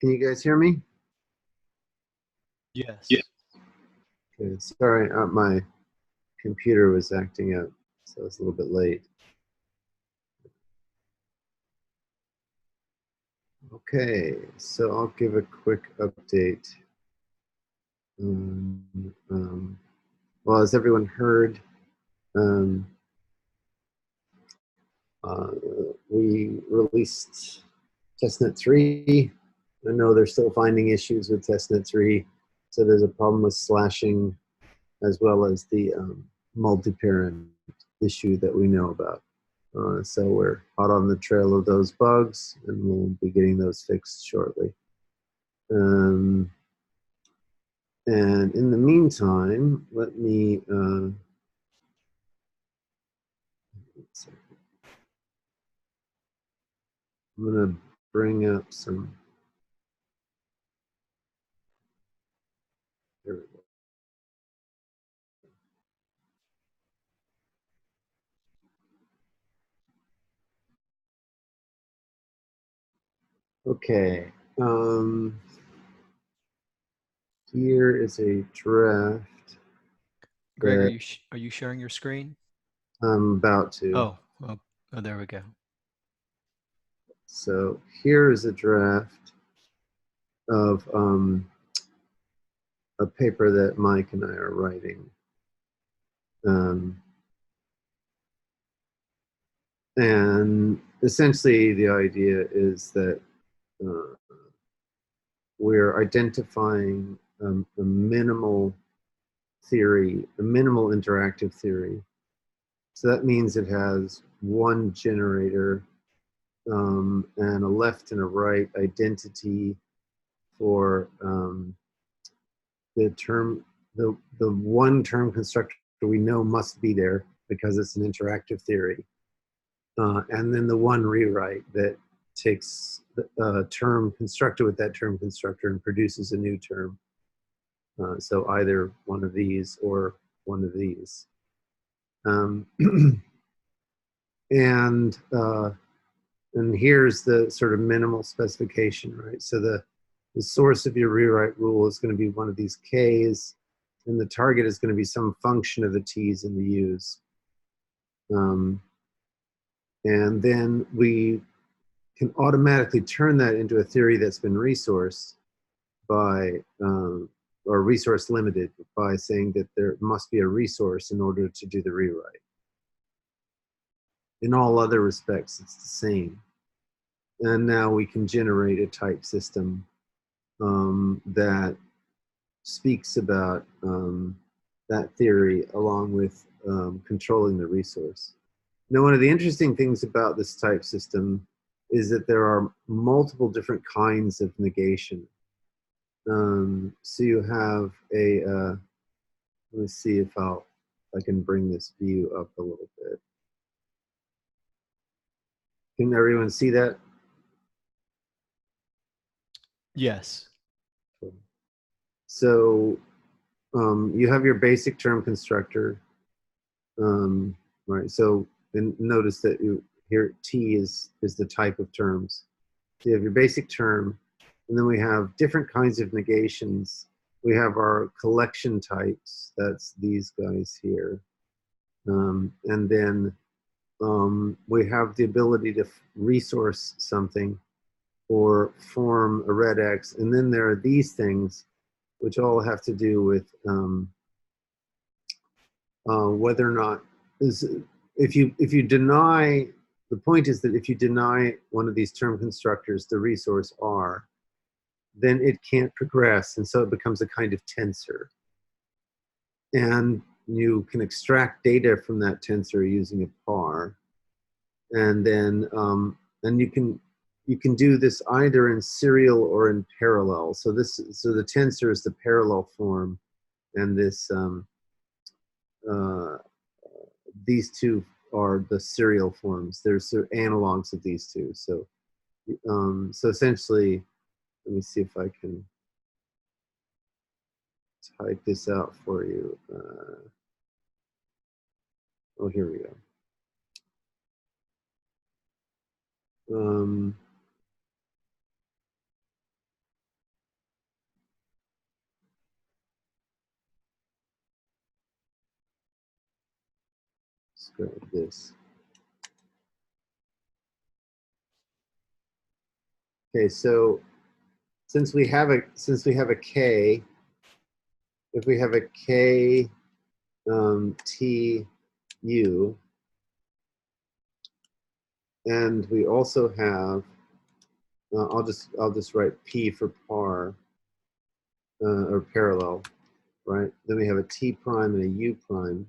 Can you guys hear me? Yes. Okay, sorry, my computer was acting up, so it's a little bit late. Okay, so I'll give a quick update. Um, um, well, as everyone heard, um, uh, we released testnet 3. I know they're still finding issues with testnet 3, so there's a problem with slashing as well as the multi-parent issue that we know about. So we're hot on the trail of those bugs, and we'll be getting those fixed shortly. And in the meantime, let me I'm going to bring up some. There we go. Okay. Here is a draft. Greg, are you sharing your screen? I'm about to. Oh, there we go. So here is a draft of a paper that Mike and I are writing. And essentially the idea is that we're identifying a minimal theory, a minimal interactive theory. So that means it has one generator and a left and a right identity for the one term constructor we know must be there because it's an interactive theory. And then the one rewrite that takes a term constructed with that term constructor and produces a new term. So either one of these or one of these. And here's the sort of minimal specification, right? So the source of your rewrite rule is going to be one of these Ks, and the target is going to be some function of the T's and the U's. And then we can automatically turn that into a theory that's been resourced by, or resource limited by saying that there must be a resource in order to do the rewrite. In all other respects, it's the same. And now we can generate a type system that speaks about that theory along with controlling the resource. Now, one of the interesting things about this type system is that there are multiple different kinds of negation. So you have a, let me see if I can bring this view up a little bit. Can everyone see that? Yes. So you have your basic term constructor, right? So and notice that here T is the type of terms. So you have your basic term, and then we have different kinds of negations. We have our collection types, that's these guys here. And then we have the ability to resource something or form a red X. And then there are these things, which all have to do with whether or not, if you deny, the point is that if you deny one of these term constructors the resource R, then it can't progress, and so it becomes a kind of tensor. And you can extract data from that tensor using a par, and then you can do this either in serial or in parallel. So the tensor is the parallel form, and this these two are the serial forms. There's analogs of these two. So so essentially, let me see if I can type this out for you. Oh, here we go. grab this. Okay, so since we have a k, if we have a k t u, and we also have I'll just write p for par or parallel, right? Then we have a t prime and a u prime.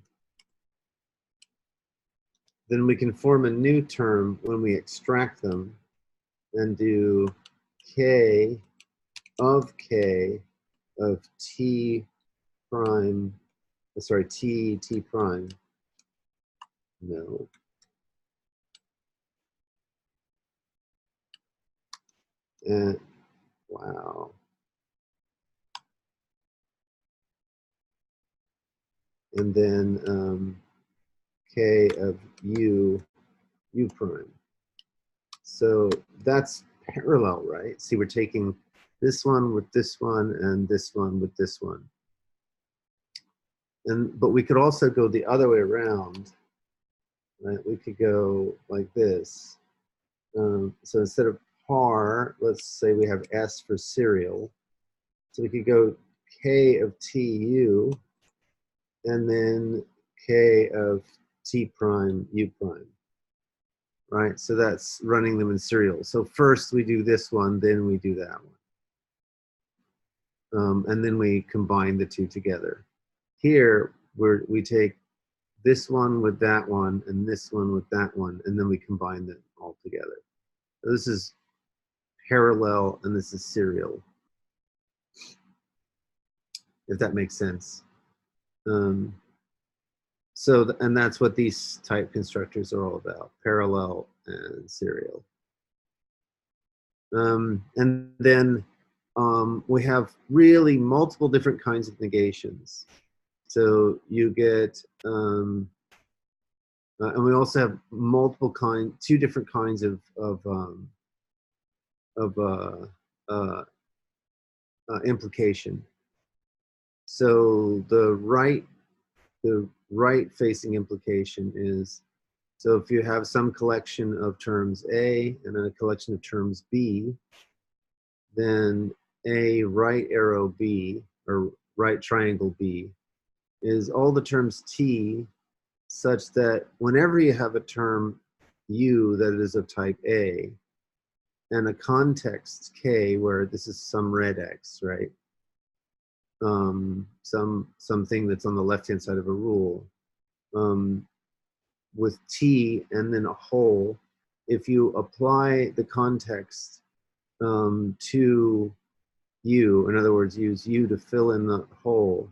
Then we can form a new term when we extract them and do k of t prime, sorry, t prime. No. And wow. And then k of u prime. So that's parallel, right? See, we're taking this one with this one and this one with this one. But we could also go the other way around, right? We could go like this. So instead of par, let's say we have S for serial. So we could go k of tu and then k of t prime u prime, right? So that's running them in serial. So first we do this one, then we do that one. And then we combine the two together. Here, we take this one with that one and this one with that one, and then we combine them all together. So this is parallel and this is serial, if that makes sense. And that's what these type constructors are all about, parallel and serial. And then we have really multiple different kinds of negations. So you get, and we also have two different kinds of implication. So the right facing implication is, so if you have some collection of terms A and then a collection of terms B, then A right arrow B, or right triangle B, is all the terms T such that whenever you have a term U that is of type A and a context K where this is some red X, right? Something that's on the left-hand side of a rule, with T and then a hole, if you apply the context to U, in other words, use U to fill in the hole,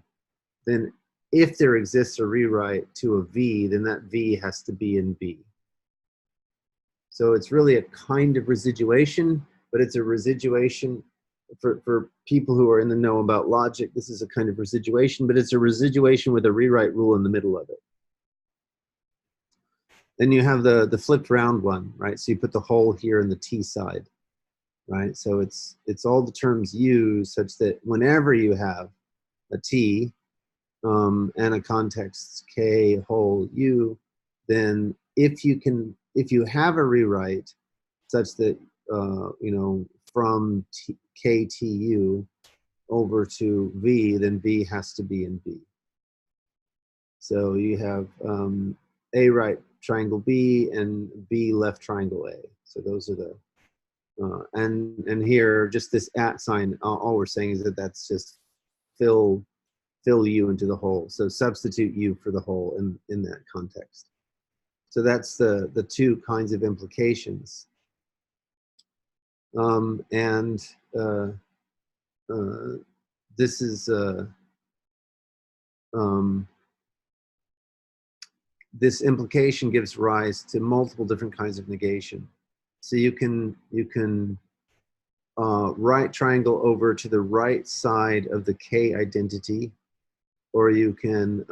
then if there exists a rewrite to a V, then that V has to be in B. So it's really a kind of residuation, but it's a residuation for people who are in the know about logic. This is a kind of residuation, but it's a residuation with a rewrite rule in the middle of it. Then you have the flipped round one, right? So you put the hole here in the T side, right? So it's all the terms used such that whenever you have a T and a context K hole U, then if you have a rewrite such that from KTU over to V, then V has to be in B. So you have A right triangle B and B left triangle A. So those are the and here just this @ sign. All we're saying is that that's just fill U into the hole. So substitute U for the hole in that context. So that's the two kinds of implications. And this is this implication gives rise to multiple different kinds of negation. So you can right triangle over to the right side of the K identity, or you can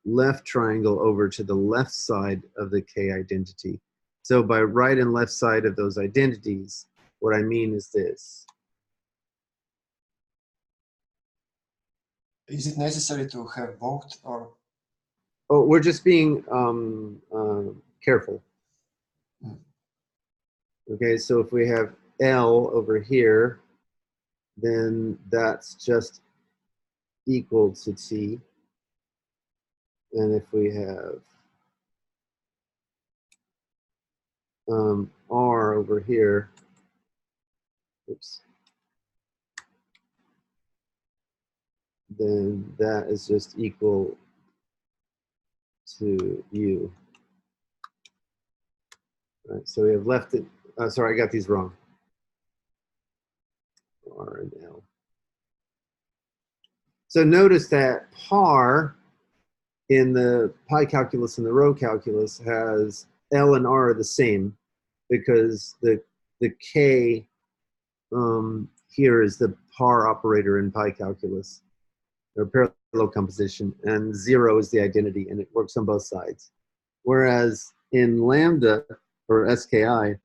left triangle over to the left side of the K identity. So by right and left side of those identities, what I mean is this. Is it necessary to have both, or? Oh, we're just being careful. Okay, so if we have L over here, then that's just equal to T. And if we have R over here, oops, then that is just equal to U. Right, so we have left it, sorry, I got these wrong. R and L. So notice that par in the pi calculus and the rho calculus has L and R are the same because the K here is the par operator in pi calculus, or parallel composition, and 0 is the identity, and it works on both sides. Whereas in lambda, or SKI,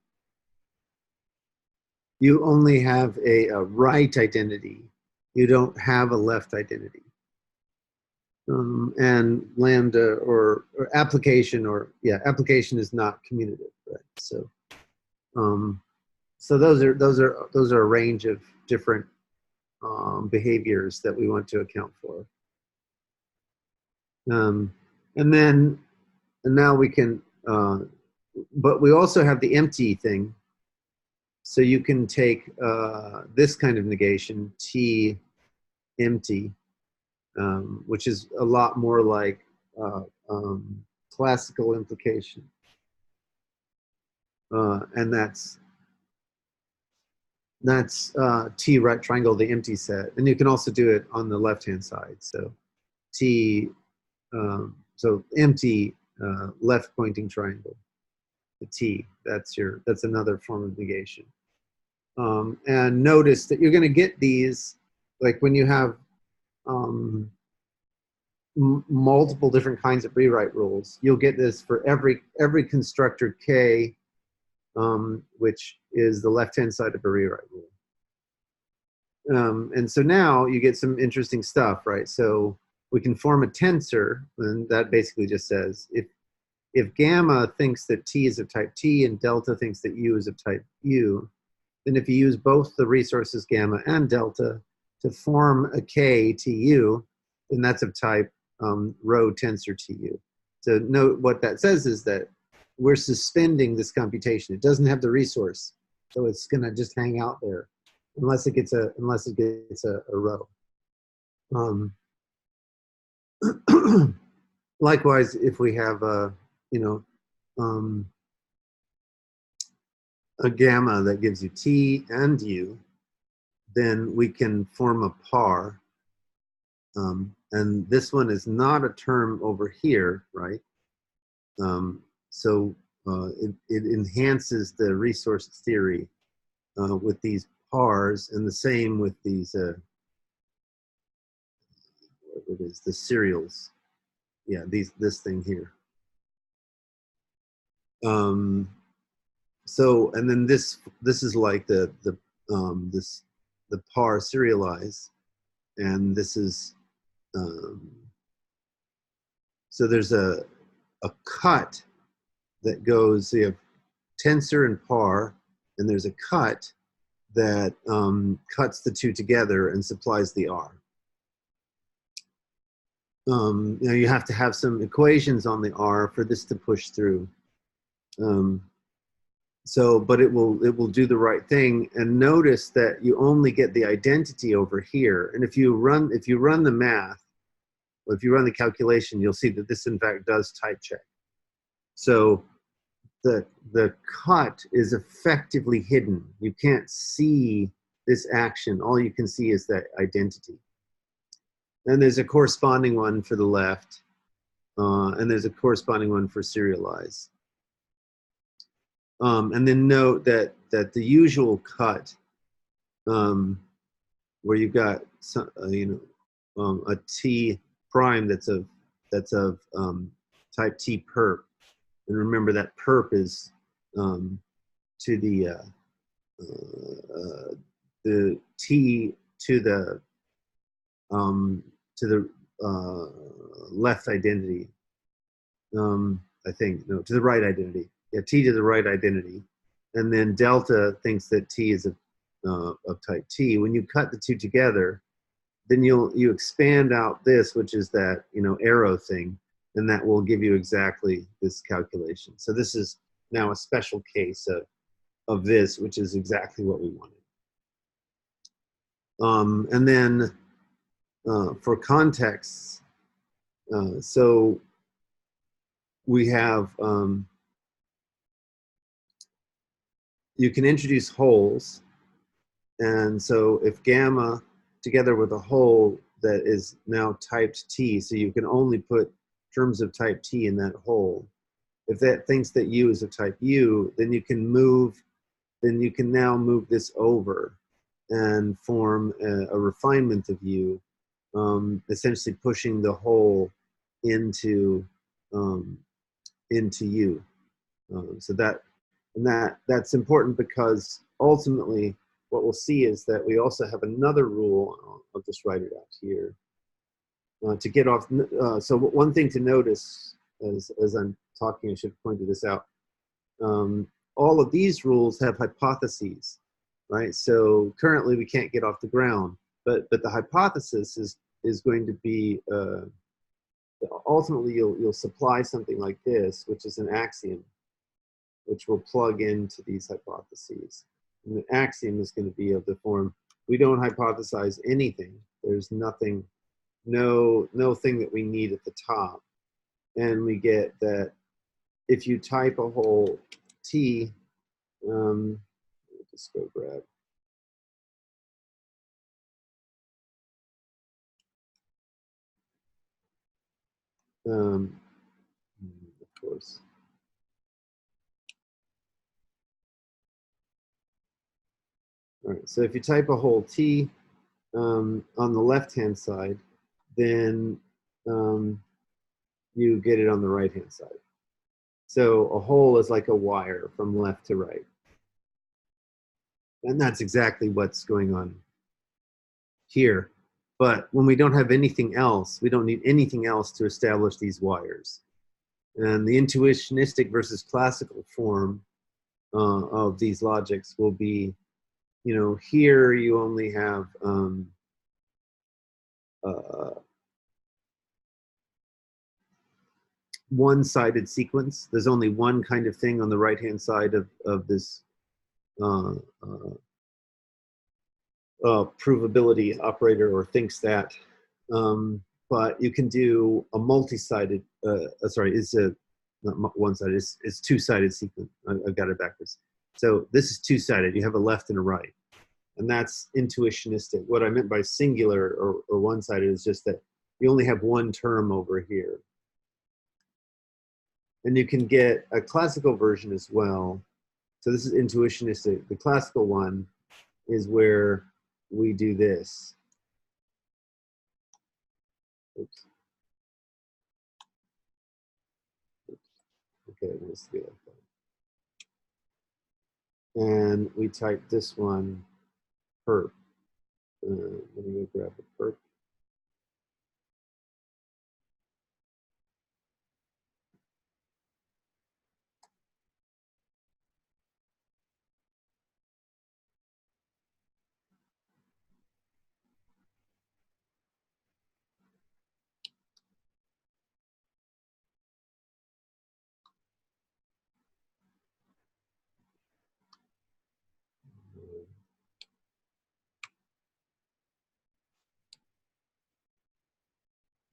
you only have a right identity. You don't have a left identity. And lambda or application, application is not commutative, right? So, so those are a range of different behaviors that we want to account for. And now we can, but we also have the empty thing. So you can take this kind of negation, T empty, which is a lot more like classical implication. And that's T right triangle, the empty set. And you can also do it on the left-hand side. So T, so empty left pointing triangle, the T, that's another form of negation. And notice that you're going to get these, like when you have multiple different kinds of rewrite rules, you'll get this for every constructor K, which is the left-hand side of a rewrite rule. And so now you get some interesting stuff, right? So we can form a tensor, and that basically just says if gamma thinks that T is of type T and delta thinks that U is of type U, then if you use both the resources gamma and delta to form a K TU, then that's of type rho tensor TU. So note what that says is that we're suspending this computation. It doesn't have the resource, so it's going to just hang out there unless it gets a rho. Likewise, if we have a gamma that gives you T and U, then we can form a par. And this one is not a term over here, right? So it enhances the resource theory with these pars, and the same with these, what it is, the serials. Yeah, this thing here. So, and then this is like the par serialize, and this is so there's a cut that goes, so you have tensor and par, and there's a cut that cuts the two together and supplies the R. You have to have some equations on the R for this to push through. So, but it will do the right thing. And notice that you only get the identity over here. And if you run the math, or if you run the calculation, you'll see that this in fact does type check. So the cut is effectively hidden. You can't see this action. All you can see is that identity. And there's a corresponding one for the left, and there's a corresponding one for serialize. And then note that the usual cut, where you've got some, a T prime that's of type T perp, and remember that perp is to the T to the left identity. I think, no, to the right identity. Yeah, T to the right identity. And then delta thinks that T is of type T. When you cut the two together, then you expand out this, which is that, arrow thing, and that will give you exactly this calculation. So this is now a special case of this, which is exactly what we wanted. And then for contexts, so we have, you can introduce holes. And so if gamma together with a hole that is now typed T, so you can only put terms of type T in that hole. If that thinks that U is of type U, then you can now move this over and form a refinement of U, essentially pushing the hole into U. That's important because ultimately what we'll see is that we also have another rule. I'll just write it out here. To get off, so one thing to notice as I'm talking, I should have pointed this out. All of these rules have hypotheses, right? So currently we can't get off the ground, but the hypothesis is going to be, ultimately you'll supply something like this, which is an axiom, which will plug into these hypotheses. And the axiom is going to be of the form, we don't hypothesize anything. There's nothing, no thing that we need at the top. And we get that if you type a whole T, let me just go grab. Of course. All right, so if you type a whole T on the left-hand side, then you get it on the right-hand side. So a hole is like a wire from left to right. And that's exactly what's going on here. But when we don't have anything else, we don't need anything else to establish these wires. And the intuitionistic versus classical form of these logics will be, here you only have one-sided sequence. There's only one kind of thing on the right-hand side of this provability operator, or thinks that. But you can do a multi-sided, it's not one-sided, it's two-sided sequence. I've got it backwards. So this is two-sided. You have a left and a right. And that's intuitionistic. What I meant by singular or one-sided is just that you only have one term over here. And you can get a classical version as well. So this is intuitionistic. The classical one is where we do this. Oops. Okay, it needs to be like that. And we type this one, perp. Let me go grab the perp.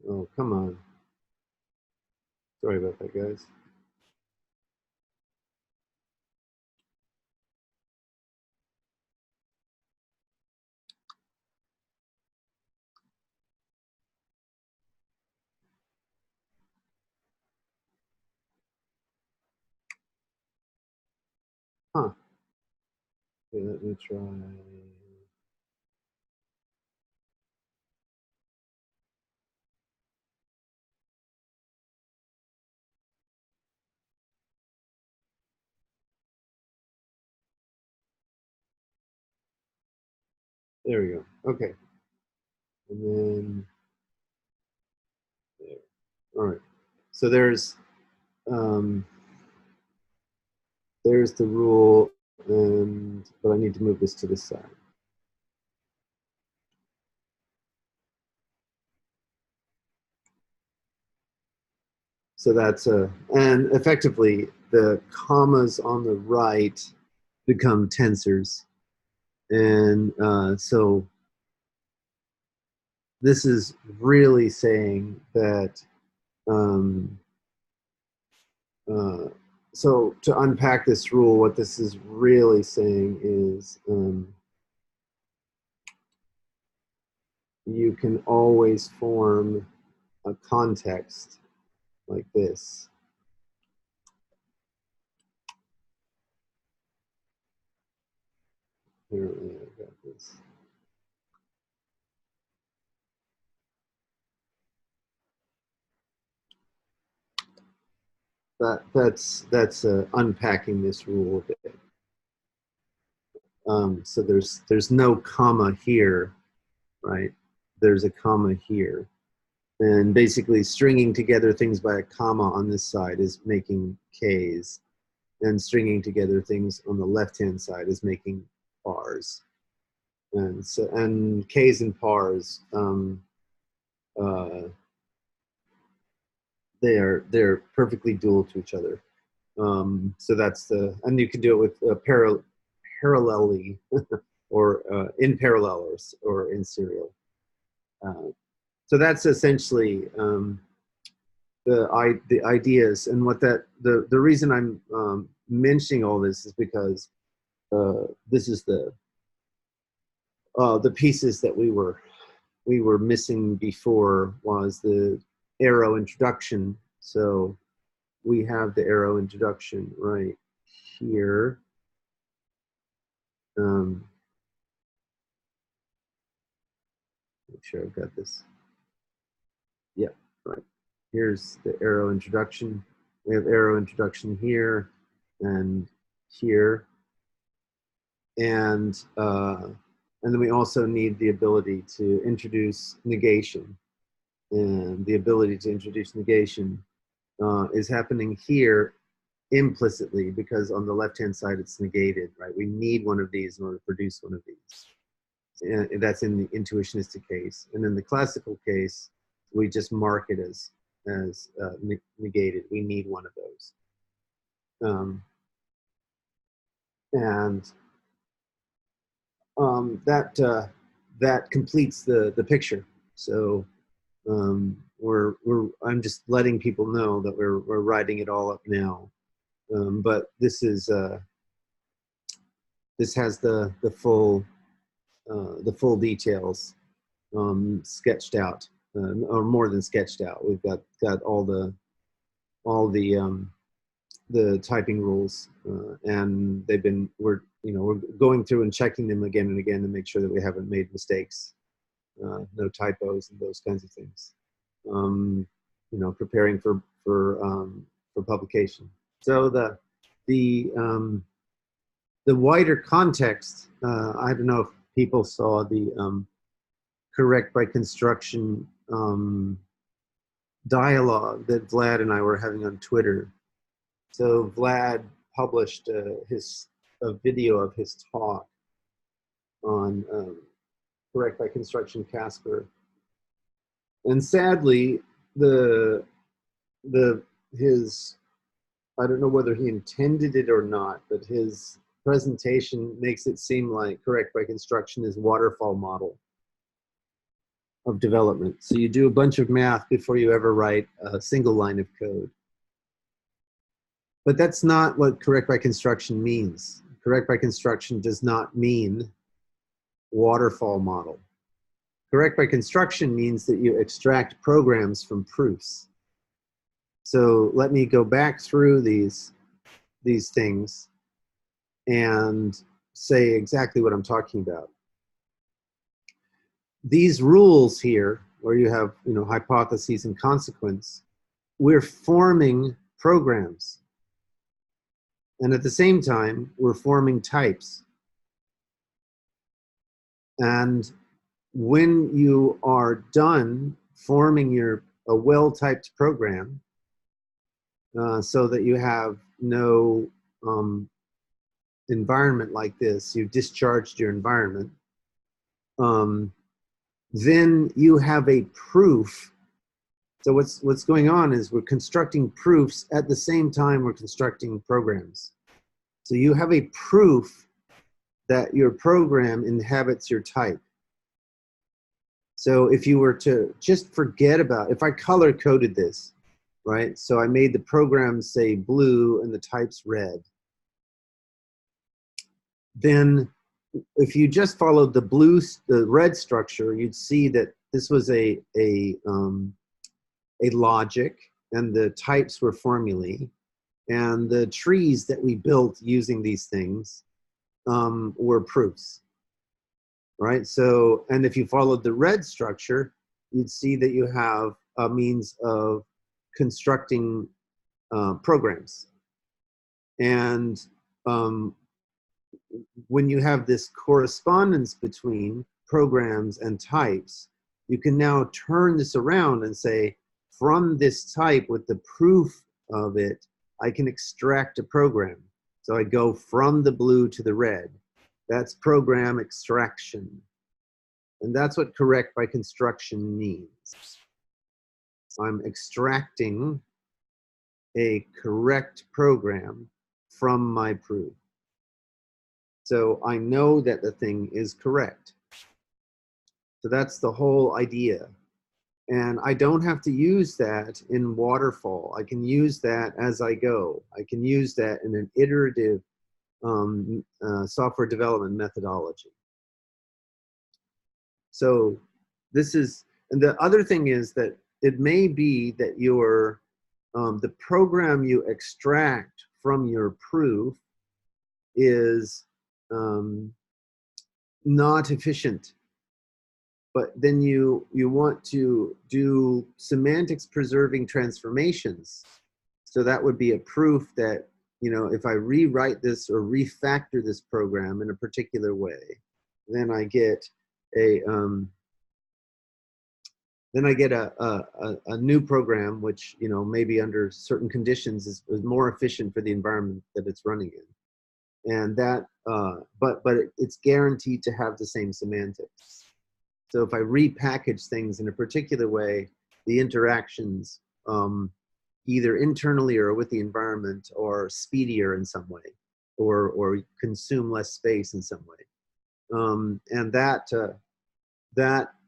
Oh, come on. Sorry about that, guys. Huh. Okay, let me try. There we go. Okay. And then there. All right. So there's um, there's the rule, but I need to move this to the side. So that's and effectively the commas on the right become tensors. And so this is really saying that, so to unpack this rule, what this is really saying is you can always form a context like this. Apparently I've got this. That's unpacking this rule a bit. So there's no comma here, right? There's a comma here. And basically stringing together things by a comma on this side is making Ks. And stringing together things on the left-hand side is making pars. And so, and Ks and pars, they're perfectly dual to each other. So that's and you can do it with parallelly or in parallel or in serial. So that's essentially the ideas, and what the reason I'm mentioning all this is because this is the pieces that we were missing before was the arrow introduction. So we have the arrow introduction right here. Make sure I've got this. Yep, right. Here's the arrow introduction. We have arrow introduction here and here. And then we also need the ability to introduce negation. And the ability to introduce negation is happening here implicitly, because on the left-hand side it's negated, right? We need one of these in order to produce one of these. And that's in the intuitionistic case. And in the classical case, we just mark it as negated. We need one of those. That completes the picture. So I'm just letting people know that we're writing it all up now. But this is this has the full details sketched out, or more than sketched out. We've got all the typing rules, and we're going through and checking them again and again to make sure that we haven't made mistakes, no typos and those kinds of things. Preparing for publication. So the wider context, I don't know if people saw the correct by construction dialogue that Vlad and I were having on Twitter. So Vlad published a video of his talk on correct by construction Casper, and sadly his, I don't know whether he intended it or not, but his presentation makes it seem like correct by construction is waterfall model of development. So you do a bunch of math before you ever write a single line of code. But that's not what correct by construction means. Correct by construction does not mean waterfall model. Correct by construction means that you extract programs from proofs. So let me go back through these things and say exactly what I'm talking about. These rules here, where you have hypotheses and consequence, we're forming programs. And at the same time, we're forming types. And when you are done forming a well-typed program, so that you have no environment like this. You've discharged your environment. Then you have a proof. So what's going on is we're constructing proofs at the same time we're constructing programs. So you have a proof that your program inhabits your type. So if you were to just forget about, if I color coded this, right? So I made the program say blue and the type's red. Then if you just followed the red structure, you'd see that this was a logic, and the types were formulae, and the trees that we built using these things were proofs, right? So, and if you followed the red structure, you'd see that you have a means of constructing programs. And when you have this correspondence between programs and types, you can now turn this around and say, from this type with the proof of it, I can extract a program. So I go from the blue to the red. That's program extraction. And that's what correct by construction means. I'm extracting a correct program from my proof. So I know that the thing is correct. So that's the whole idea. And I don't have to use that in waterfall. I can use that as I go. I can use that in an iterative software development methodology. So this is, and the other thing is that it may be that your, the program you extract from your proof is not efficient. But then you want to do semantics preserving transformations. So that would be a proof that, you know, if I rewrite this or refactor this program in a particular way, then I get a new program, which, you know, maybe under certain conditions is more efficient for the environment that it's running in. And that, but it's guaranteed to have the same semantics. So if I repackage things in a particular way, the interactions, either internally or with the environment, are speedier in some way, or consume less space in some way, and that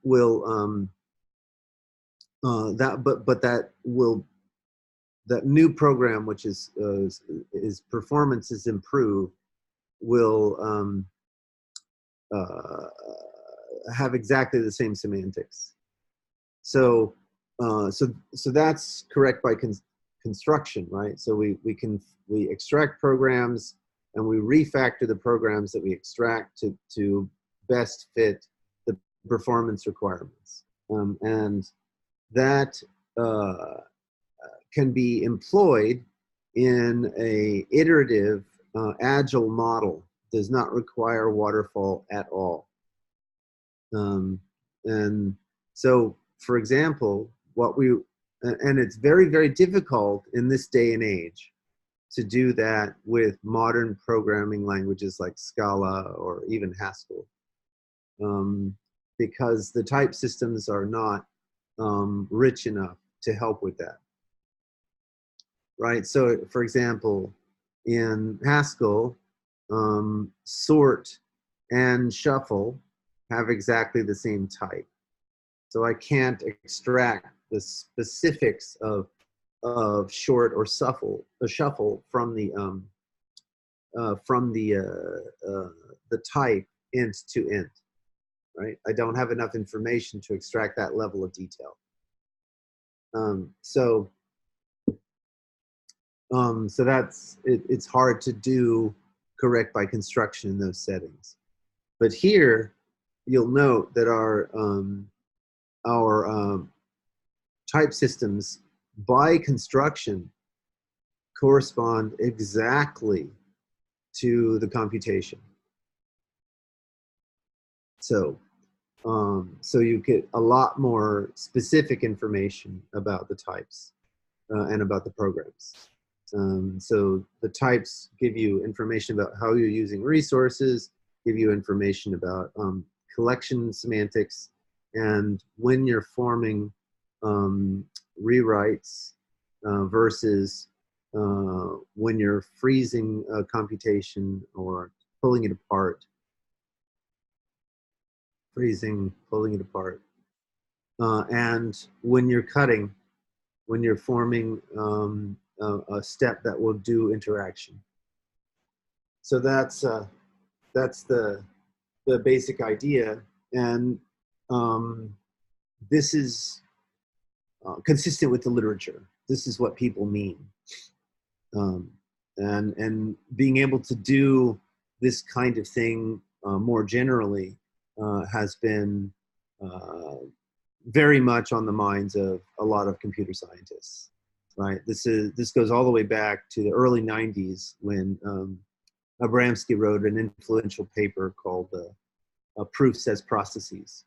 will that new program, which is performance is improved, will have exactly the same semantics. So so that's correct by construction, right? So we extract programs and we refactor the programs that we extract to best fit the performance requirements, and that can be employed in a iterative agile model. Does not require waterfall at all. And so, for example, and it's very, very difficult in this day and age to do that with modern programming languages like Scala or even Haskell, because the type systems are not rich enough to help with that, right? So, for example, in Haskell, sort and shuffle have exactly the same type. So I can't extract the specifics of short or shuffle from the type int to int, right? I don't have enough information to extract that level of detail. So that's it's hard to do correct by construction in those settings. But here, you'll note that our type systems by construction correspond exactly to the computation. So so you get a lot more specific information about the types and about the programs. So the types give you information about how you're using resources, give you information about collection semantics, and when you're forming rewrites versus when you're freezing a computation or pulling it apart, freezing, pulling it apart, and when you're cutting, when you're forming a step that will do interaction. So that's the basic idea, and this is consistent with the literature. This is what people mean, and being able to do this kind of thing more generally has been very much on the minds of a lot of computer scientists. Right. This goes all the way back to the early '90s when Abramsky wrote an influential paper called Proofs as Processes.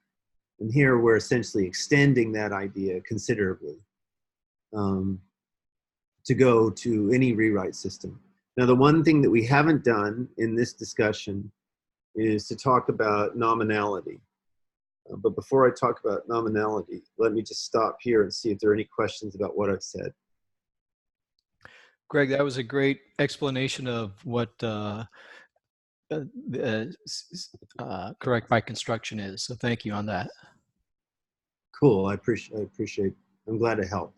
And here we're essentially extending that idea considerably to go to any rewrite system. Now, the one thing that we haven't done in this discussion is to talk about nominality. But before I talk about nominality, let me just stop here and see if there are any questions about what I've said. Greg, that was a great explanation of what correct by construction is. So thank you on that. Cool. I appreciate. I'm glad it helped.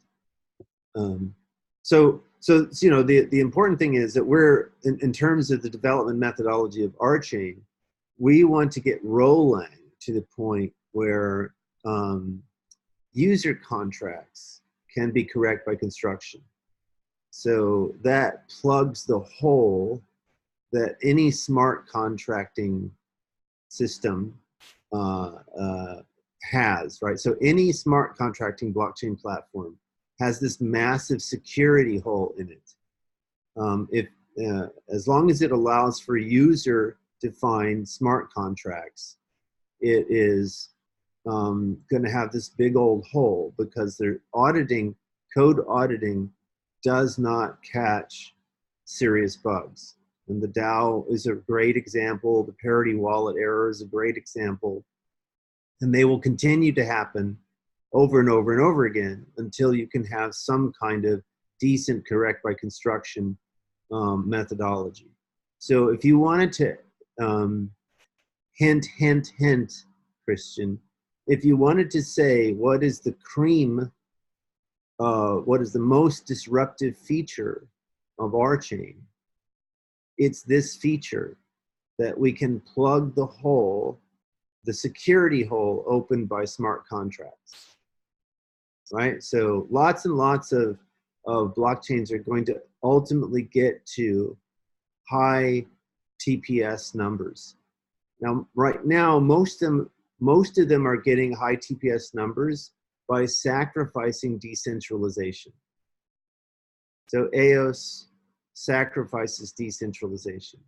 So you know, the important thing is that we're in terms of the development methodology of RChain, we want to get Rolang to the point where user contracts can be correct by construction. So that plugs the hole that any smart contracting system has, right? So any smart contracting blockchain platform has this massive security hole in it. As long as it allows for user-defined smart contracts, it is going to have this big old hole because they're code auditing does not catch serious bugs. And the DAO is a great example. The parity wallet error is a great example. And they will continue to happen over and over and over again until you can have some kind of decent correct by construction methodology. So if you wanted to hint, Christian, if you wanted to say what is the cream, what is the most disruptive feature of RChain, it's this feature that we can plug the hole, the security hole opened by smart contracts, right? So lots and lots of blockchains are going to ultimately get to high TPS numbers. Now, right now, most of them are getting high TPS numbers by sacrificing decentralization. So EOS sacrifices decentralization.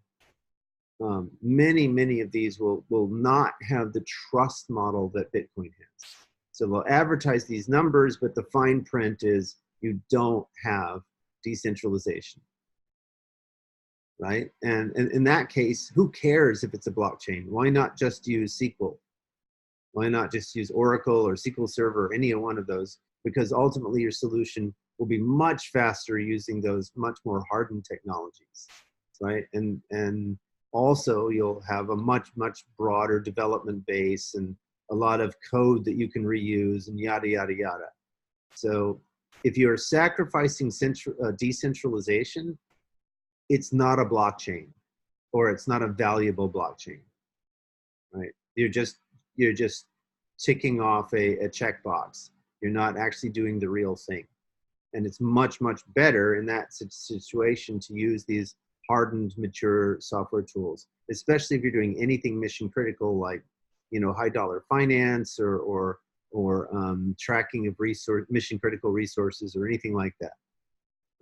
Many of these will not have the trust model that Bitcoin has. So they'll advertise these numbers, but the fine print is you don't have decentralization, right? And in that case, who cares if it's a blockchain? Why not just use SQL? Why not just use Oracle or SQL Server or any one of those? Because ultimately your solution will be much faster using those much more hardened technologies, right? And also you'll have a much broader development base and a lot of code that you can reuse and yada, yada, yada. So if you're sacrificing decentralization, it's not a blockchain, or it's not a valuable blockchain, right? You're just ticking off a checkbox. You're not actually doing the real thing. And it's much better in that situation to use these hardened, mature software tools, especially if you're doing anything mission critical, like, you know, high dollar finance or tracking of mission critical resources or anything like that.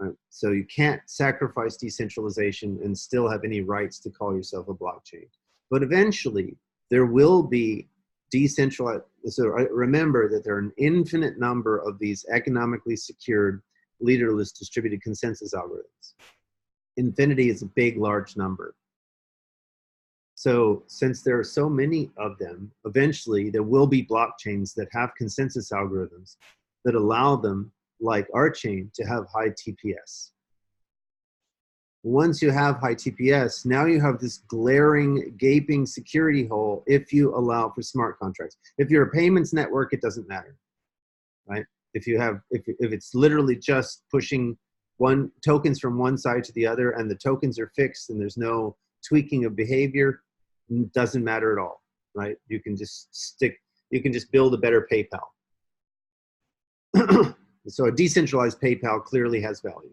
Right? So you can't sacrifice decentralization and still have any rights to call yourself a blockchain. But eventually there will be decentralized. So remember that there are an infinite number of these economically secured leaderless distributed consensus algorithms. Infinity is a big, large number. So since there are so many of them, eventually there will be blockchains that have consensus algorithms that allow them, like our chain, to have high TPS. Once you have high TPS, now you have this glaring, gaping security hole if you allow for smart contracts. If you're a payments network, it doesn't matter, right? If it's literally just pushing tokens from one side to the other and the tokens are fixed and there's no tweaking of behavior, it doesn't matter at all, right? You can just build a better PayPal. So a decentralized PayPal clearly has value.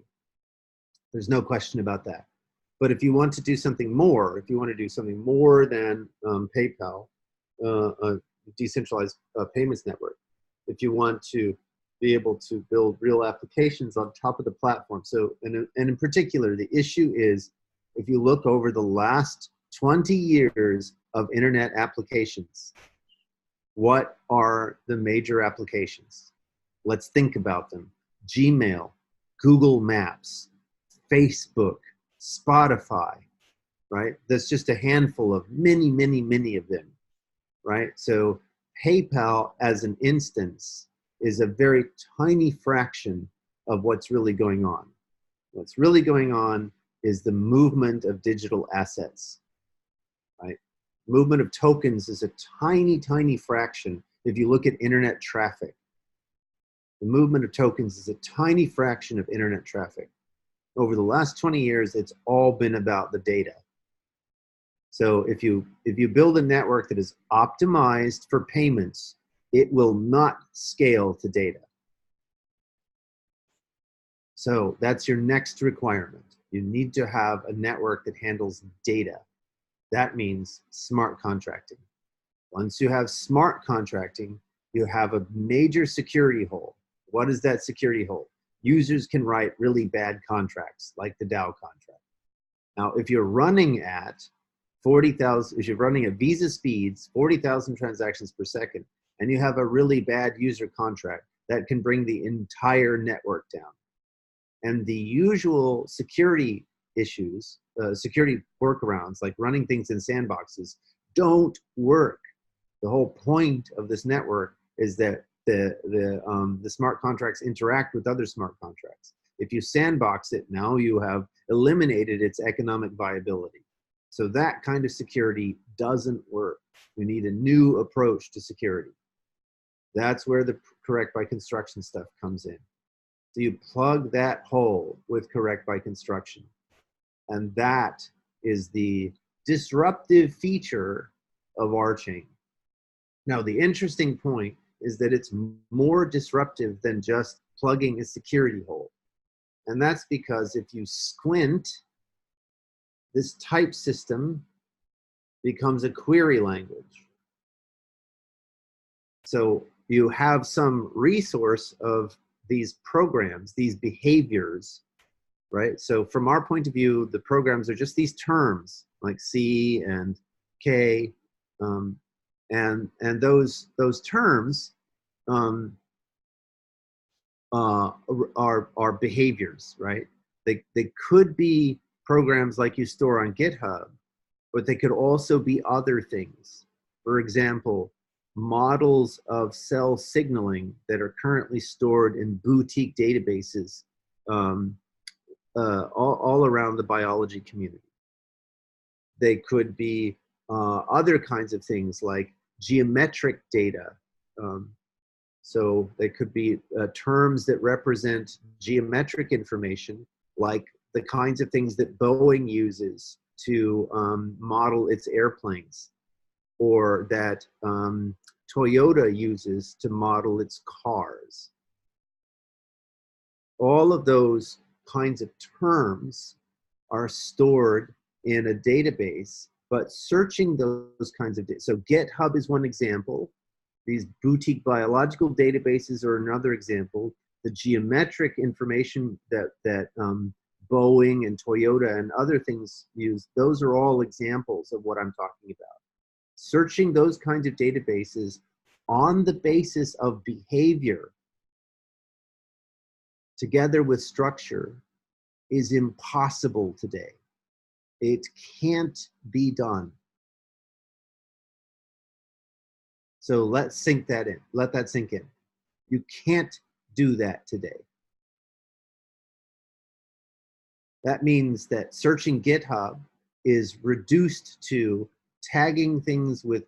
There's no question about that. But if you want to do something more, if you want to do something more than PayPal, a decentralized payments network, if you want to be able to build real applications on top of the platform. So, and in particular, the issue is, if you look over the last 20 years of internet applications, what are the major applications? Let's think about them. Gmail, Google Maps, Facebook, Spotify, right? That's just a handful of many, many, many of them, right? So PayPal as an instance is a very tiny fraction of what's really going on. What's really going on is the movement of digital assets, right? Movement of tokens is a tiny, tiny fraction. If you look at internet traffic, the movement of tokens is a tiny fraction of internet traffic. Over the last 20 years, it's all been about the data. So if you build a network that is optimized for payments, it will not scale to data. So that's your next requirement. You need to have a network that handles data. That means smart contracting. Once you have smart contracting, you have a major security hole. What is that security hole? Users can write really bad contracts, like the Dow contract. Now, if you're running at 40,000, if you're running at Visa speeds, 40,000 transactions per second, and you have a really bad user contract, that can bring the entire network down. And the usual security issues, security workarounds, like running things in sandboxes, don't work. The whole point of this network is that the smart contracts interact with other smart contracts. If you sandbox it, now you have eliminated its economic viability. So that kind of security doesn't work. We need a new approach to security. That's where the correct by construction stuff comes in. So you plug that hole with correct by construction. And that is the disruptive feature of our chain. Now, the interesting point is that it's more disruptive than just plugging a security hole. And that's because if you squint, this type system becomes a query language. So you have some resource of these programs, these behaviors, right? So from our point of view, the programs are just these terms like C and K, and those terms are behaviors, right? They could be programs like you store on GitHub, but they could also be other things. For example, models of cell signaling that are currently stored in boutique databases all around the biology community. They could be other kinds of things like geometric data. So they could be terms that represent geometric information, like the kinds of things that Boeing uses to model its airplanes, or that Toyota uses to model its cars. All of those kinds of terms are stored in a database, but searching those kinds of data. So GitHub is one example. These boutique biological databases are another example. The geometric information that Boeing and Toyota and other things use, those are all examples of what I'm talking about. Searching those kinds of databases on the basis of behavior together with structure is impossible today. It can't be done. So let's sink that in. Let that sink in. You can't do that today. That means that searching GitHub is reduced to tagging things with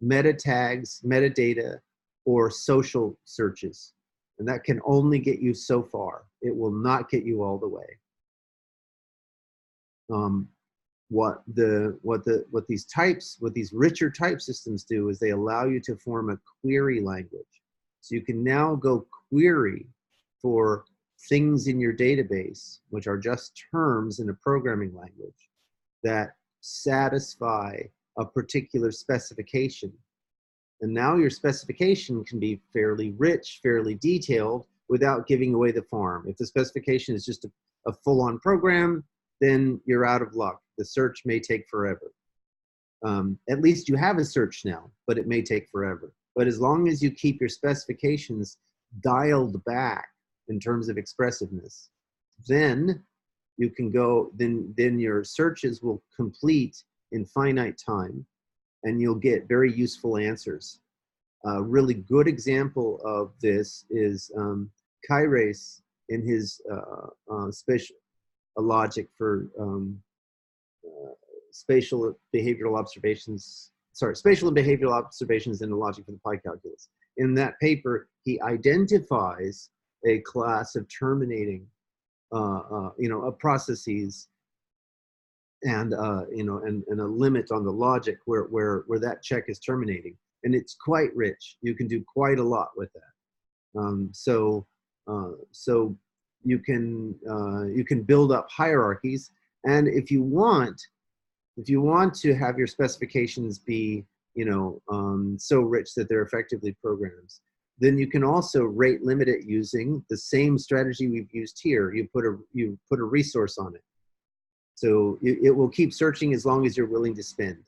meta tags, metadata, or social searches. And that can only get you so far. It will not get you all the way. What these richer type systems do is they allow you to form a query language. So you can now go query for things in your database, which are just terms in a programming language that satisfy a particular specification. And now your specification can be fairly rich, fairly detailed, without giving away the farm. If the specification is just a full-on program, then you're out of luck. The search may take forever. At least you have a search now, but it may take forever. But as long as you keep your specifications dialed back in terms of expressiveness, then you can go, then your searches will complete in finite time, and you'll get very useful answers. A really good example of this is Kairos in his spatial logic for spatial behavioral observations, spatial and behavioral observations in the logic for the pi calculus. In that paper, he identifies a class of terminating, processes, and and a limit on the logic where that check is terminating, and it's quite rich. You can do quite a lot with that. So you can build up hierarchies, and if you want to have your specifications be so rich that they're effectively programs, then you can also rate limit it using the same strategy we've used here. You put a resource on it. So it will keep searching as long as you're willing to spend.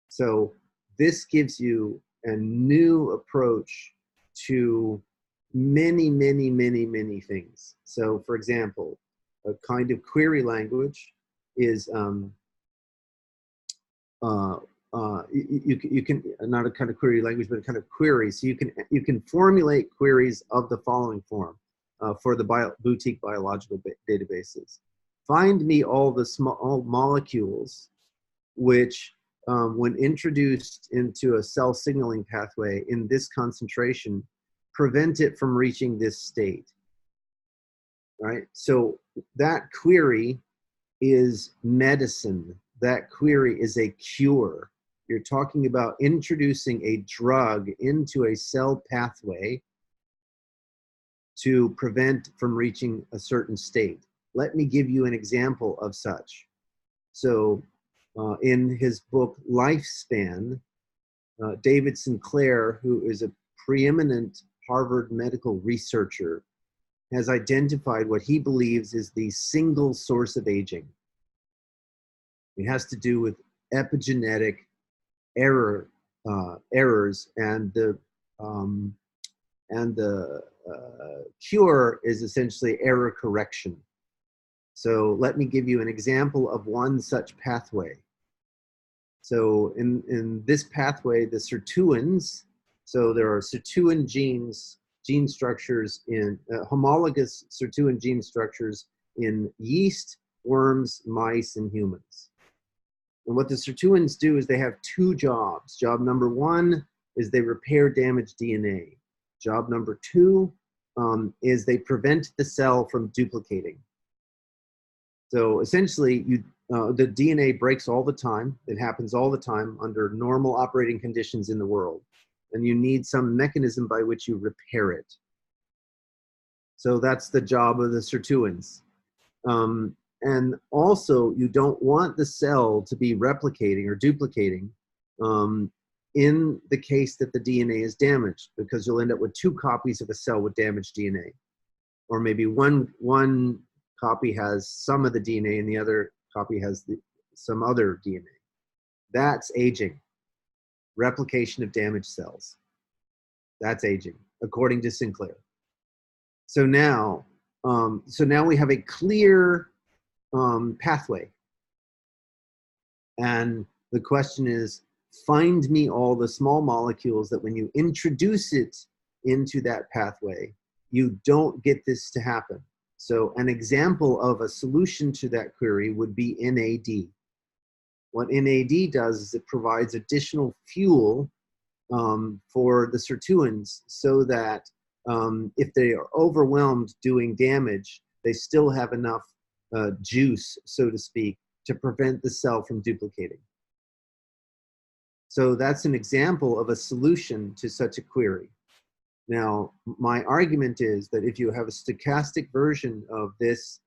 So this gives you a new approach to many, many, many, many things. So for example, a kind of query language is you can not a kind of query language, but a kind of query. So you can formulate queries of the following form for the boutique biological databases. Find me all the small molecules which, when introduced into a cell signaling pathway in this concentration, prevent it from reaching this state. Right? So that query is medicine. That query is a cure. You're talking about introducing a drug into a cell pathway to prevent from reaching a certain state. Let me give you an example of such. So in his book Lifespan, David Sinclair, who is a preeminent Harvard medical researcher, has identified what he believes is the single source of aging. It has to do with epigenetic errors, and the cure is essentially error correction. So let me give you an example of one such pathway. So in this pathway, the sirtuins, so there are sirtuin genes, gene structures in homologous sirtuin gene structures in yeast, worms, mice, and humans. And what the sirtuins do is they have two jobs. Job number one is they repair damaged DNA. Job number two is they prevent the cell from duplicating. So essentially, the DNA breaks all the time. It happens all the time under normal operating conditions in the world. And you need some mechanism by which you repair it. So that's the job of the sirtuins. And also, you don't want the cell to be replicating or duplicating in the case that the DNA is damaged, because you'll end up with two copies of a cell with damaged DNA. Or maybe one copy has some of the DNA and the other copy has some other DNA. That's aging. Replication of damaged cells. That's aging, according to Sinclair. So now, we have a clear pathway. And the question is, find me all the small molecules that when you introduce it into that pathway, you don't get this to happen. So an example of a solution to that query would be NAD. What NAD does is it provides additional fuel for the sirtuins so that if they are overwhelmed doing damage, they still have enough juice, so to speak, to prevent the cell from duplicating. So that's an example of a solution to such a query. Now, my argument is that if you have a stochastic version of this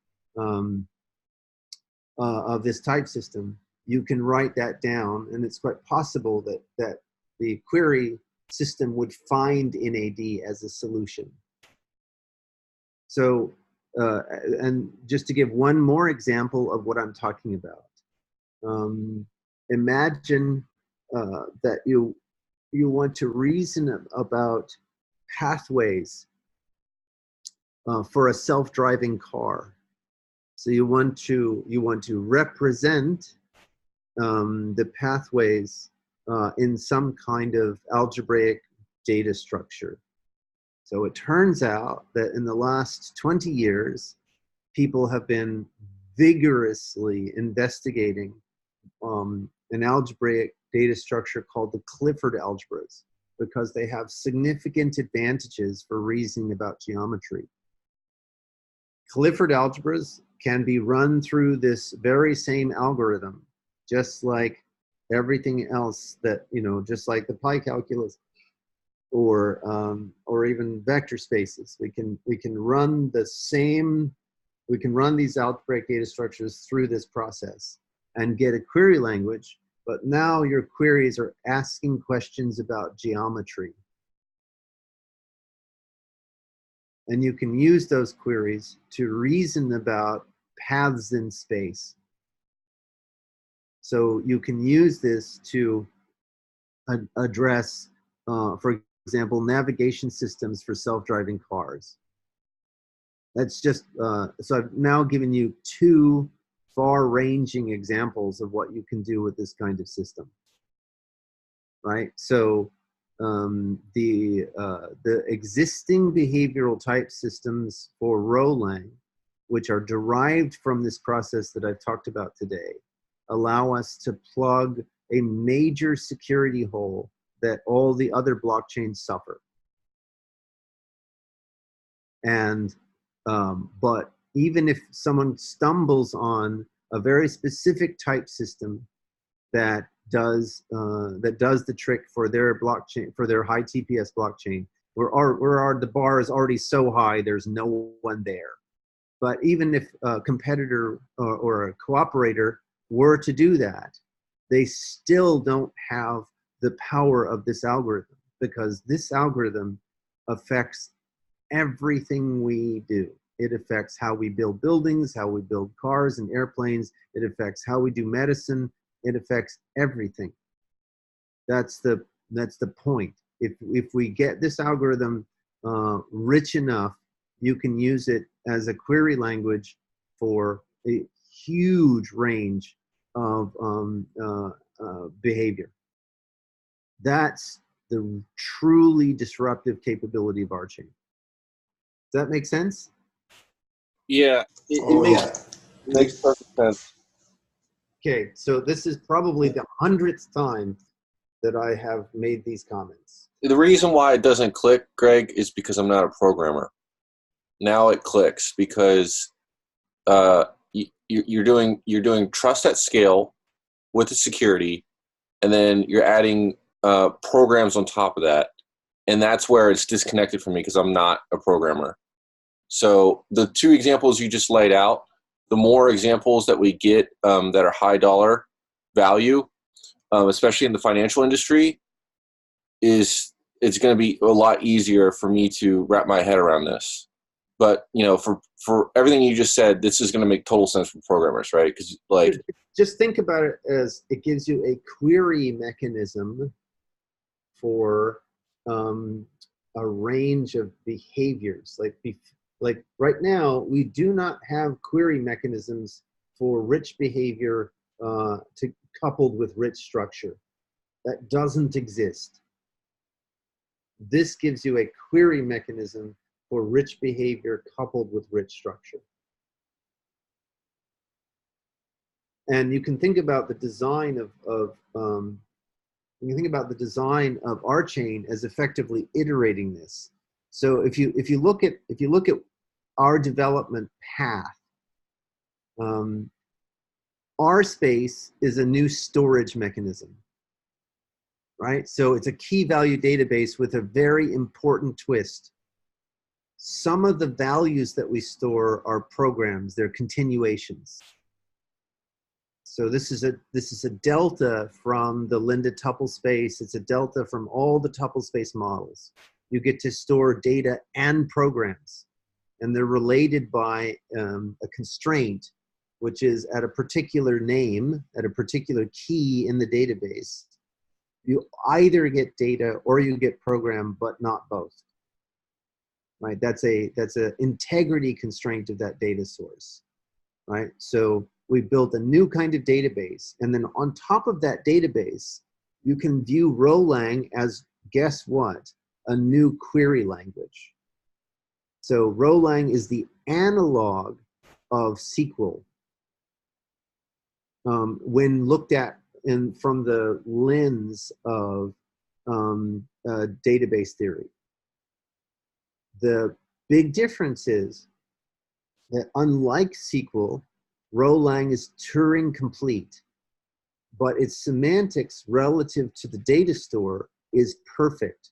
type system, you can write that down, and it's quite possible that the query system would find NAD as a solution. So, and just to give one more example of what I'm talking about, imagine that you want to reason about pathways for a self-driving car. So you want to represent the pathways in some kind of algebraic data structure. So it turns out that in the last 20 years, people have been vigorously investigating an algebraic data structure called the Clifford algebras, because they have significant advantages for reasoning about geometry. Clifford algebras can be run through this very same algorithm, just like everything else that, just like the pi calculus or even vector spaces. We can run these algebraic data structures through this process and get a query language, but now your queries are asking questions about geometry. And you can use those queries to reason about paths in space. So you can use this to address, for example, navigation systems for self-driving cars. That's just, so I've now given you two far-ranging examples of what you can do with this kind of system, right? So the existing behavioral type systems for Rolang, which are derived from this process that I've talked about today, allow us to plug a major security hole that all the other blockchains suffer. And but even if someone stumbles on a very specific type system that does the trick for their blockchain, for their high TPS blockchain, where the bar is already so high, there's no one there. But even if a competitor or a cooperator were to do that, they still don't have the power of this algorithm, because this algorithm affects everything we do. It affects how we build buildings, how we build cars and airplanes. It affects how we do medicine. It affects everything. That's the point. If we get this algorithm rich enough, you can use it as a query language for a huge range of behavior. That's the truly disruptive capability of our chain. Does that make sense? Yeah, it makes perfect sense. Okay, so this is probably the 100th time that I have made these comments. The reason why it doesn't click, Greg, is because I'm not a programmer. Now it clicks because you're doing trust at scale with the security, and then you're adding programs on top of that, and that's where it's disconnected from me because I'm not a programmer. So the two examples you just laid out, the more examples that we get that are high dollar value, especially in the financial industry, it's going to be a lot easier for me to wrap my head around this. But for everything you just said, this is going to make total sense for programmers, right? Because just think about it as it gives you a query mechanism for a range of behaviors, Like right now, we do not have query mechanisms for rich behavior coupled with rich structure. That doesn't exist. This gives you a query mechanism for rich behavior coupled with rich structure. And you can think about the design you can think about the design of our chain as effectively iterating this. So if you look at our development path, our space is a new storage mechanism, right? So it's a key value database with a very important twist. Some of the values that we store are programs, they're continuations. So this is a delta from the Linda tuple space. It's a delta from all the tuple space models. You get to store data and programs, and they're related by a constraint, which is at a particular name, at a particular key in the database. You either get data or you get program, but not both. Right? That's a integrity constraint of that data source. Right? So we built a new kind of database, and then on top of that database, you can view Rolang as, guess what? A new query language. So Rolang is the analog of SQL when looked at from the lens of database theory. The big difference is that unlike SQL, Rolang is Turing complete, but its semantics relative to the data store is perfect.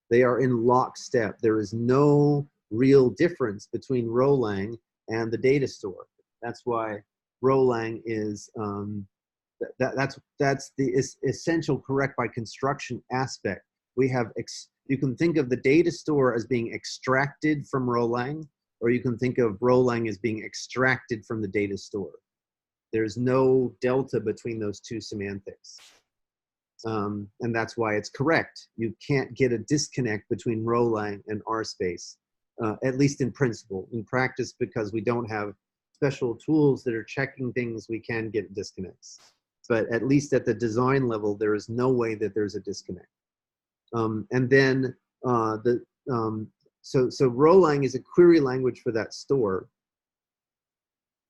They are in lockstep. There is no real difference between Rolang and the data store. That's why Rolang is, that's the essential correct by construction aspect. We have, you can think of the data store as being extracted from Rolang, or you can think of Rolang as being extracted from the data store. There's no delta between those two semantics. And that's why it's correct. You can't get a disconnect between Rolang and RSpace, at least in principle. In practice, because we don't have special tools that are checking things, we can get disconnects. But at least at the design level, there is no way that there's a disconnect. And then so Rolang is a query language for that store.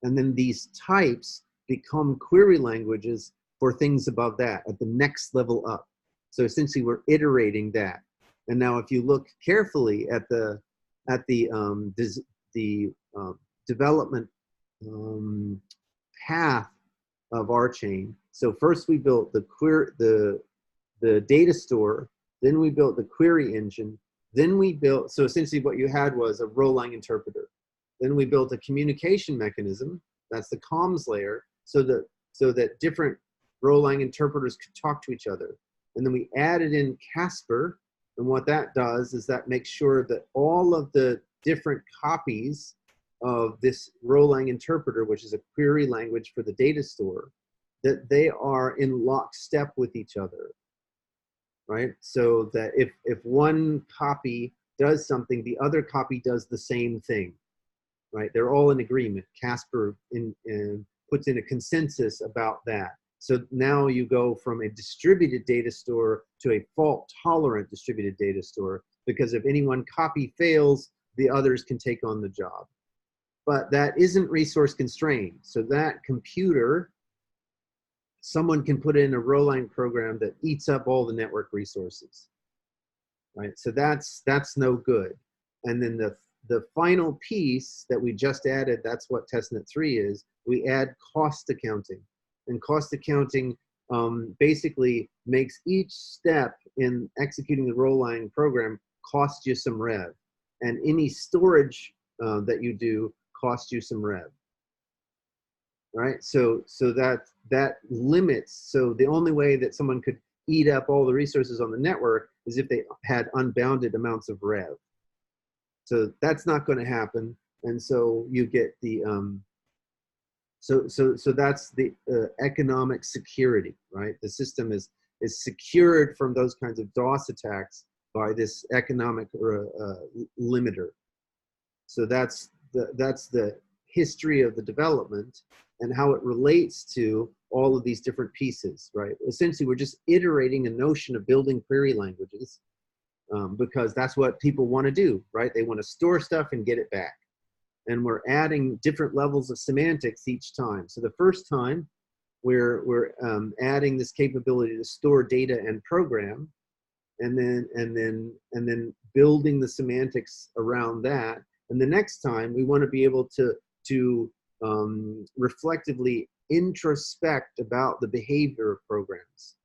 And then these types become query languages for things above that, at the next level up. So essentially we're iterating that. And now if you look carefully at the development path of our chain. So first we built the data store, then we built the query engine, then we built, so essentially what you had was a Rolang interpreter. Then we built a communication mechanism, that's the comms layer, so that different Rolang interpreters could talk to each other. And then we added in Casper, and what that does is that makes sure that all of the different copies of this Rolang interpreter, which is a query language for the data store, that they are in lockstep with each other, right? So that if one copy does something, the other copy does the same thing, right? They're all in agreement. Casper puts in a consensus about that. So now you go from a distributed data store to a fault-tolerant distributed data store, because if any one copy fails, the others can take on the job. But that isn't resource constrained. So that computer, someone can put in a Rolang program that eats up all the network resources, right? So that's no good. And then the final piece that we just added, that's what testnet 3 is, we add cost accounting. And cost accounting basically makes each step in executing the Rolang program cost you some rev. And any storage that you do costs you some rev. Right? So that limits, so the only way that someone could eat up all the resources on the network is if they had unbounded amounts of rev. So that's not going to happen. And so you get the, so that's the economic security, right? The system is secured from those kinds of DOS attacks by this economic limiter. So that's the history of the development and how it relates to all of these different pieces, right? Essentially, we're just iterating a notion of building query languages because that's what people want to do, right? They want to store stuff and get it back. And we're adding different levels of semantics each time. So the first time, we're adding this capability to store data and program, and then building the semantics around that. And the next time, we want to be able to reflectively introspect about the behavior of programs,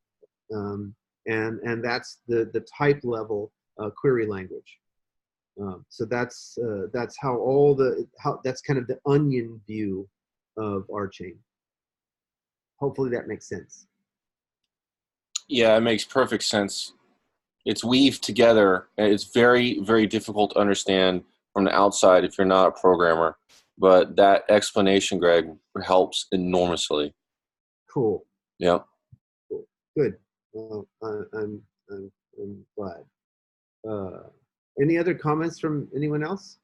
and that's the type level query language. So that's how that's kind of the onion view of our chain. Hopefully that makes sense. Yeah, it makes perfect sense. It's weaved together, and it's very, very difficult to understand from the outside if you're not a programmer. But that explanation, Greg, helps enormously. Cool. Yeah. Cool. Good. Well, I'm glad. Any other comments from anyone else?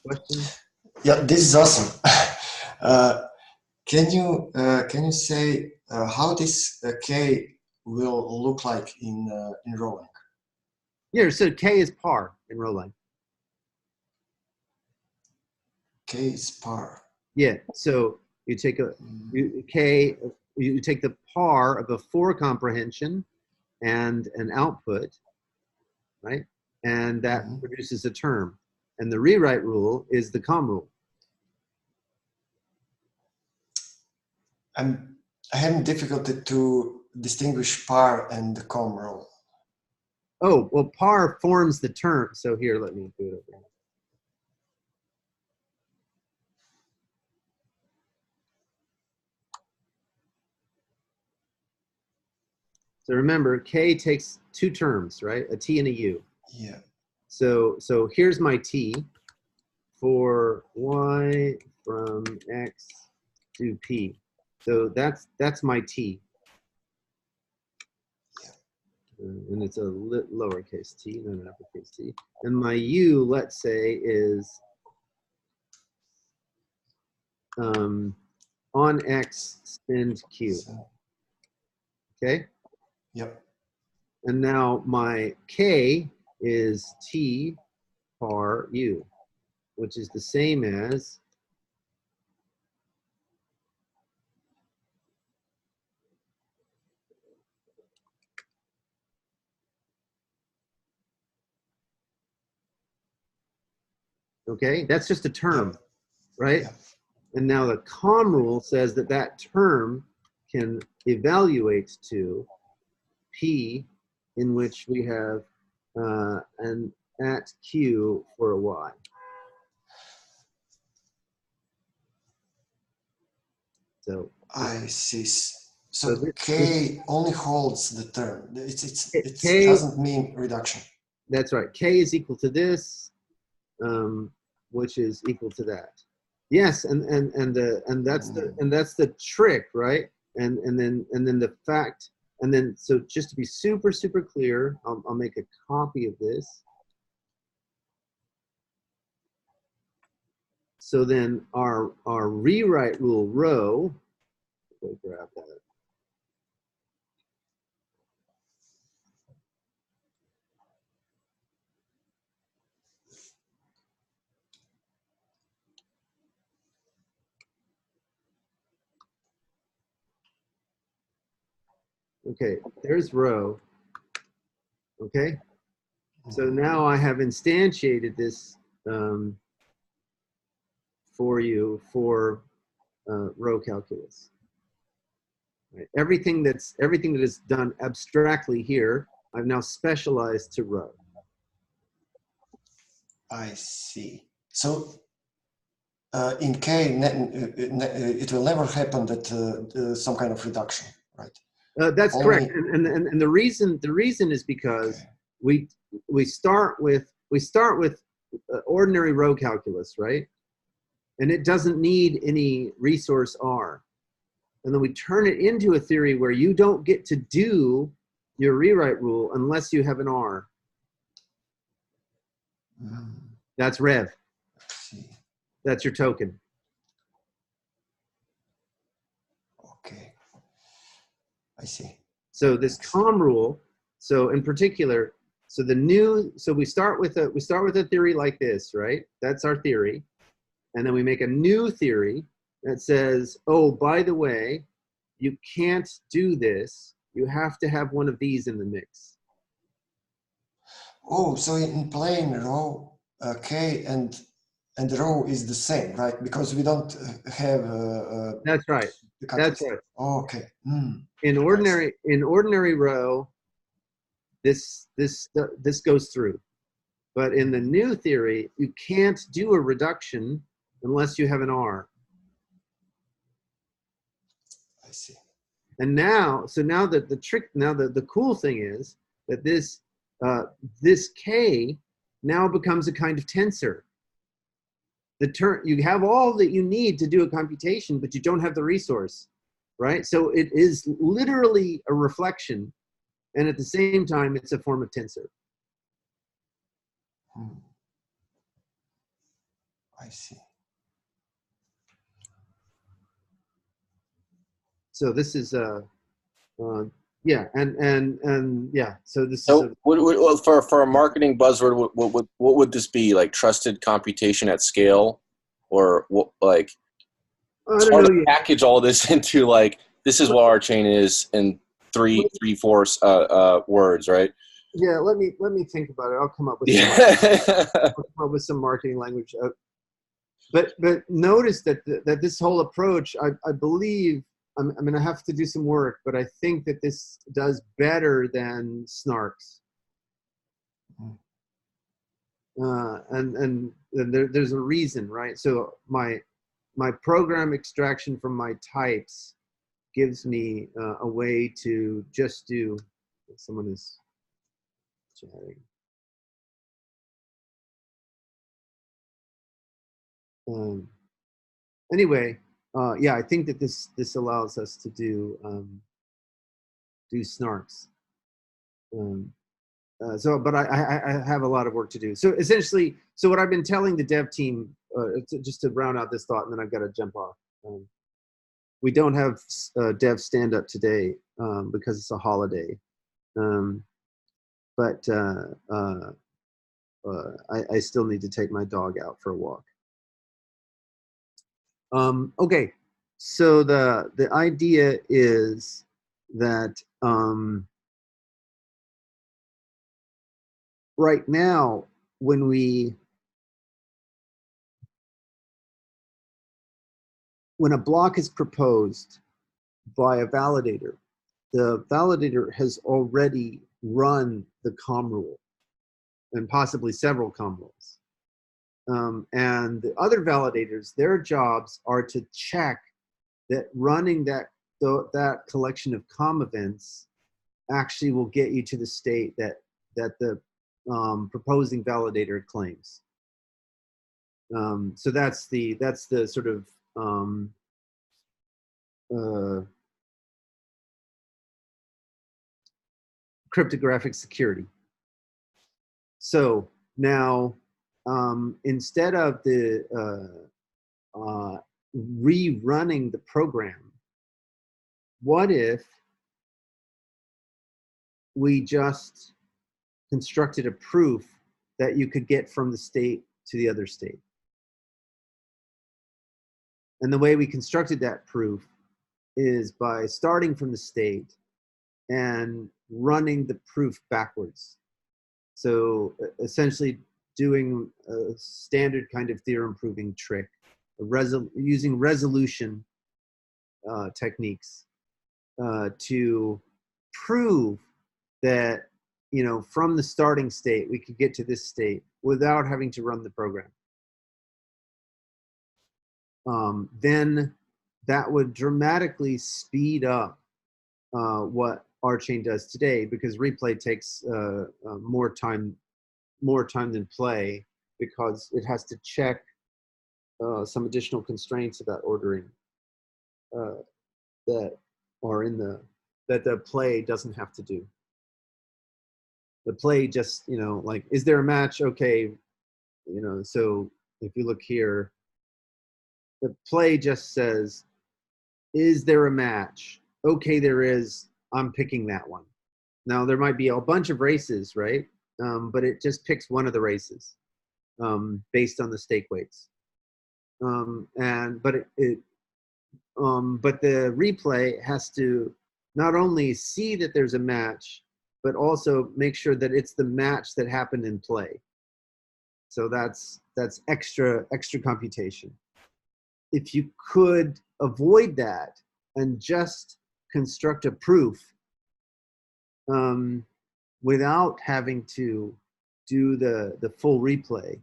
Questions? Yeah, this is awesome. Can you say how this K will look like in Roland? Yeah. So K is par in Roland. K is par. Yeah. So you take you take the par of a for comprehension and an output, right? And that produces a term. And the rewrite rule is the com rule. I'm having difficulty to distinguish par and the com rule. Oh, well, par forms the term. So here, let me do it again. So remember, K takes two terms, right? A T and a U. Yeah. So here's my T for Y from X to P. So that's my T. And it's a lowercase t, not an uppercase t. And my U, let's say, is on X spend Q. Okay? Yep. And now my K is T par U, which is the same as okay? That's just a term, Yep. right? Yep. And now the com rule says that that term can evaluate to P, in which we have an at Q for a Y. So I see. So So this K only holds the term. It K, doesn't mean reduction. that's right. K is equal to this, which is equal to that. Yes, and that's the trick, right? And then the fact, and then so just to be super clear, I'll make a copy of this. So then our rewrite rule row, go grab that. Okay, there's row. Okay, so now I have instantiated this for you for row calculus. Right. Everything that is done abstractly here, I've now specialized to row. I see. So in K, it will never happen that some kind of reduction, right? That's correct, and the reason is because we start with ordinary row calculus, right? And it doesn't need any resource R. And then we turn it into a theory where you don't get to do your rewrite rule unless you have an R. That's Rev. Let's see. That's your token. Okay. I see. So this COM rule, so in particular, so we start with a theory like this, right? That's our theory. And then we make a new theory that says, oh, by the way, you can't do this. You have to have one of these in the mix. Oh, so in plain row, K and row is the same, right? Because we don't have That's right. the That's context. right. Oh, okay. In ordinary row, this goes through. But in the new theory, you can't do a reduction unless you have an R. I see. And now that the cool thing is that this K now becomes a kind of tensor. You have all that you need to do a computation, but you don't have the resource, right? So it is literally a reflection, and at the same time, it's a form of tensor. I see. So this is yeah, and yeah. So this So, is for a marketing buzzword, what would this be? Like trusted computation at scale, or what? Like I it's don't hard know to yet. package all this into like this is what our chain is in three, four words, right? Yeah, let me think about it. I'll come up with some marketing language. But notice that that this whole approach, I believe, I'm going to have to do some work, but I think that this does better than snarks. And there's a reason, right? So my program extraction from my types gives me a way to just do. Someone is chatting. Anyway, yeah, I think that this allows us to do snarks. But I have a lot of work to do. So essentially, so what I've been telling the dev team, just to round out this thought, and then I've got to jump off. We don't have dev stand up today because it's a holiday. But I still need to take my dog out for a walk. Okay, so the idea is that right now, when a block is proposed by a validator, the validator has already run the COM rule and possibly several COM rules. And the other validators, their jobs are to check that running that collection of COM events actually will get you to the state that the proposing validator claims. So that's the sort of cryptographic security. So now, instead of the rerunning the program, what if we just constructed a proof that you could get from the state to the other state? And the way we constructed that proof is by starting from the state and running the proof backwards. So essentially doing a standard kind of theorem proving trick, using resolution techniques to prove that, from the starting state, we could get to this state without having to run the program. Then that would dramatically speed up what our chain does today, because replay takes more time than play, because it has to check some additional constraints about ordering that are that the play doesn't have to do. The play just, like, is there a match? Okay, so if you look here, The play just says, is there a match? Okay, there is. I'm picking that one. Now, there might be a bunch of races, right? But it just picks one of the races based on the stake weights. But the replay has to not only see that there's a match, but also make sure that it's the match that happened in play. So that's extra computation. If you could avoid that and just construct a proof without having to do the full replay,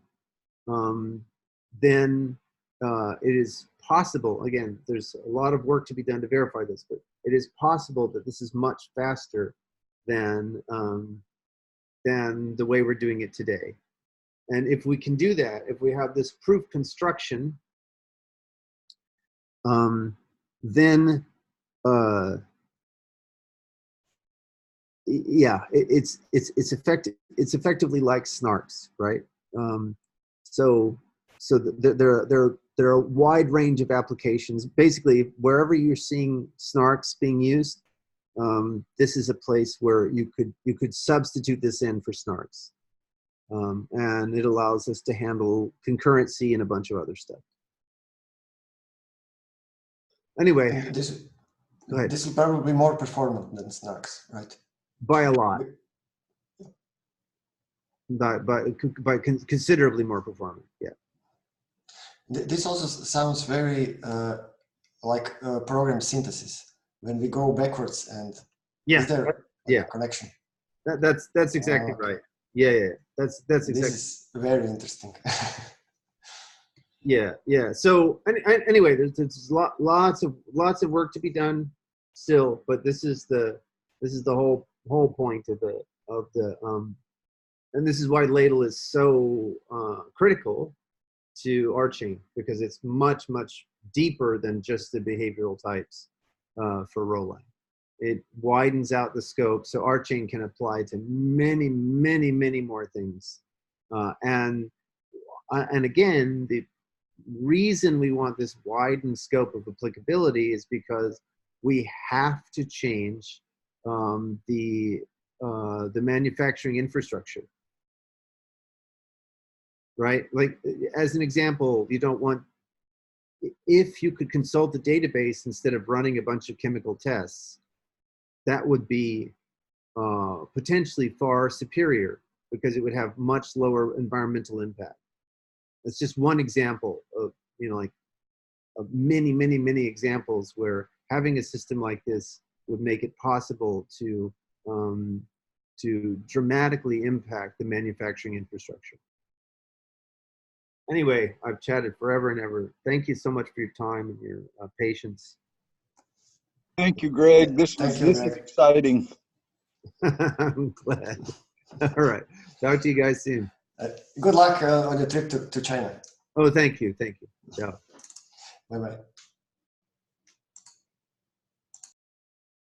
then it is possible, again, there's a lot of work to be done to verify this, but it is possible that this is much faster than the way we're doing it today. And if we can do that, if we have this proof construction, then yeah, it's effectively like snarks, right? So there are a wide range of applications. Basically, wherever you're seeing snarks being used, this is a place where you could substitute this in for snarks, and it allows us to handle concurrency and a bunch of other stuff. Anyway, this will probably be more performant than snarks, right? By a lot. By considerably more performant, yeah. This also sounds very like program synthesis. When we go backwards, and yeah, is there a connection? That's exactly right. Yeah. That's exactly. This is very interesting. Yeah. So anyway, there's lots of work to be done still, but this is the whole point of the and this is why Ladle is so critical to our chain, because it's much deeper than just the behavioral types for Roland. It widens out the scope, so our chain can apply to many more things. And again, the reason we want this widened scope of applicability is because we have to change the manufacturing infrastructure, right? Like, as an example, you don't want, if you could consult the database instead of running a bunch of chemical tests, that would be potentially far superior, because it would have much lower environmental impact. That's just one example of, like, of many examples where having a system like this would make it possible to dramatically impact the manufacturing infrastructure. Anyway, I've chatted forever and ever. Thank you so much for your time and your patience. Thank you, Greg. This is exciting. I'm glad. All right. Talk to you guys soon. Good luck on your trip to China. Oh, thank you. Ciao. Bye-bye.